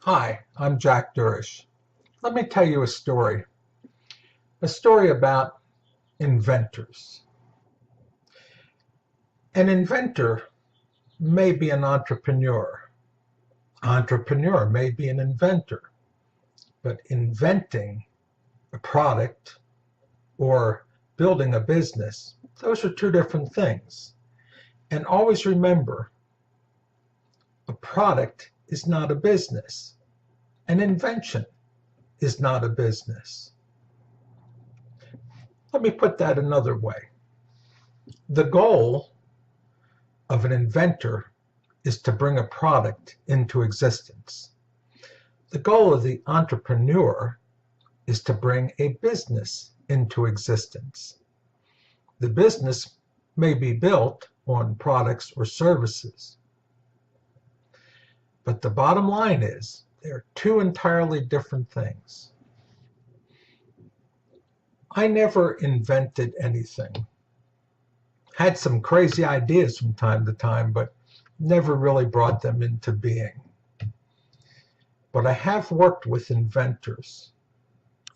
Hi, I'm Jack Durish. Let me tell you a story about inventors. An inventor may be an entrepreneur. Entrepreneur may be an inventor, but inventing a product or building a business, those are two different things. And always remember, a product is not a business. An invention is not a business. Let me put that another way. The goal of an inventor is to bring a product into existence. The goal of the entrepreneur is to bring a business into existence. The business may be built on products or services. But the bottom line is they're two entirely different things. I never invented anything. Had some crazy ideas from time to time, but never really brought them into being. But I have worked with inventors.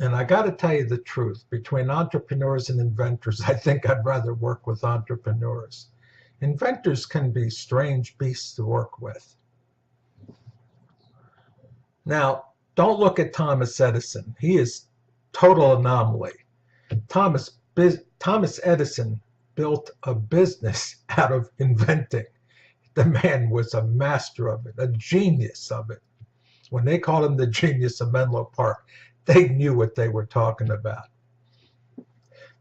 And I got to tell you the truth, between entrepreneurs and inventors, I think I'd rather work with entrepreneurs. Inventors can be strange beasts to work with. Now, don't look at Thomas Edison. He is total anomaly. Thomas Edison built a business out of inventing. The man was a master of it, a genius of it. When they called him the genius of Menlo Park, they knew what they were talking about.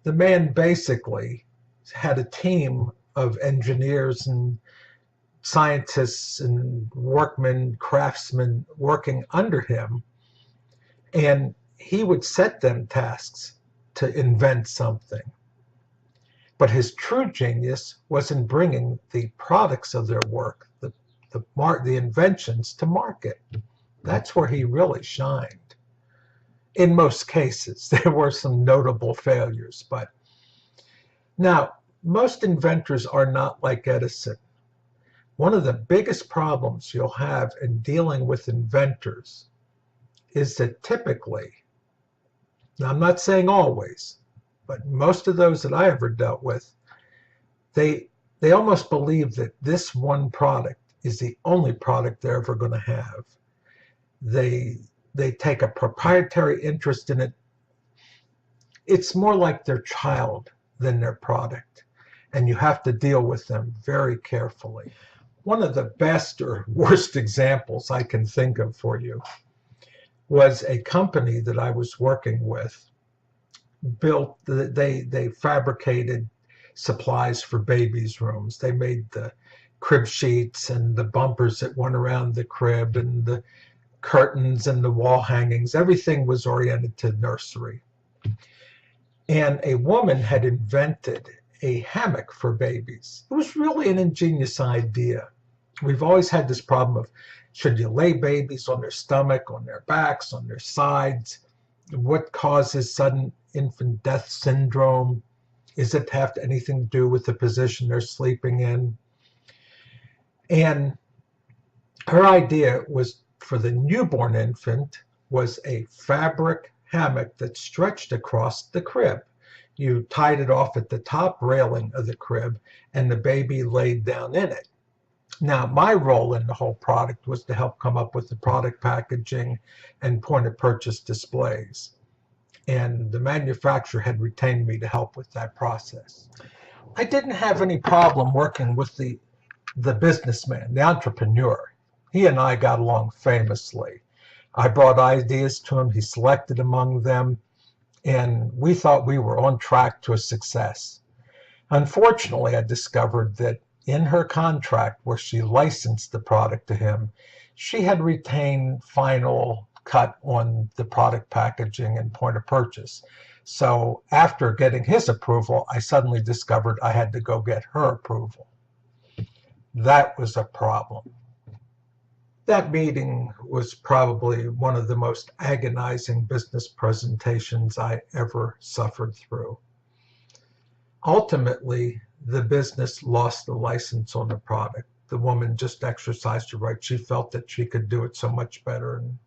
The man basically had a team of engineers and scientists and workmen, craftsmen working under him, and he would set them tasks to invent something. But his true genius was in bringing the products of their work, the inventions, to market. That's where he really shined. In most cases, there were some notable failures, but now most inventors are not like Edison. One of the biggest problems you'll have in dealing with inventors is that typically, now I'm not saying always, but most of those that I ever dealt with, they almost believe that this one product is the only product they're ever going to have. They take a proprietary interest in it. It's more like their child than their product, and you have to deal with them very carefully. One of the best or worst examples I can think of for you was a company that I was working with. They fabricated supplies for babies' rooms. They made the crib sheets and the bumpers that went around the crib and the curtains and the wall hangings. Everything was oriented to nursery. And a woman had invented a hammock for babies. It was really an ingenious idea. We've always had this problem of, should you lay babies on their stomach, on their backs, on their sides? What causes sudden infant death syndrome? Is it have anything to do with the position they're sleeping in? And her idea was, for the newborn infant, was a fabric hammock that stretched across the crib. You tied it off at the top railing of the crib, and the baby laid down in it. Now, my role in the whole product was to help come up with the product packaging and point of purchase displays. And the manufacturer had retained me to help with that process. I didn't have any problem working with the businessman, the entrepreneur. He and I got along famously. I brought ideas to him, he selected among them, and we thought we were on track to a success. Unfortunately, I discovered that in her contract where she licensed the product to him, she had retained final cut on the product packaging and point of purchase. So after getting his approval, I suddenly discovered I had to go get her approval. That was a problem. That meeting was probably one of the most agonizing business presentations I ever suffered through. Ultimately, the business lost the license on the product. the woman just exercised her right. She felt that she could do it so much better. And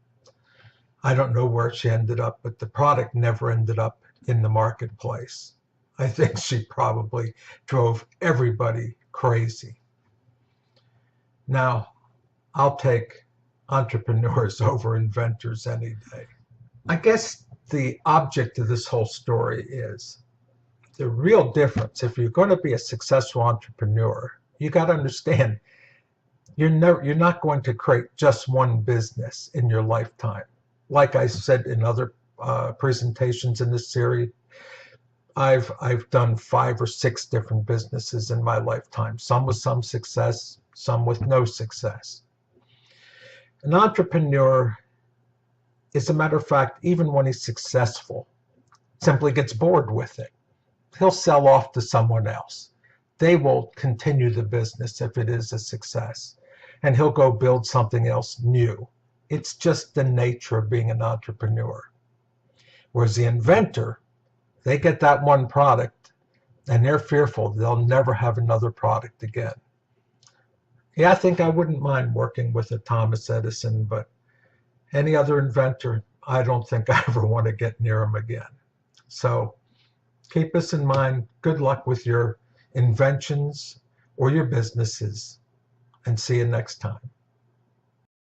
I don't know where she ended up, but the product never ended up in the marketplace. I think she probably drove everybody crazy. Now, I'll take entrepreneurs over inventors any day. I guess the object of this whole story is the real difference. If you're going to be a successful entrepreneur, you got to understand you're not going to create just one business in your lifetime. Like I said in other presentations in this series, I've done 5 or 6 different businesses in my lifetime, some with some success, some with no success. An entrepreneur, as a matter of fact, even when he's successful, simply gets bored with it. He'll sell off to someone else. They will continue the business if it is a success, and he'll go build something else new. It's just the nature of being an entrepreneur. Whereas the inventor, they get that one product and they're fearful they'll never have another product again. Yeah, I think I wouldn't mind working with a Thomas Edison, but any other inventor, I don't think I ever want to get near him again. So keep this in mind. Good luck with your inventions or your businesses, and see you next time.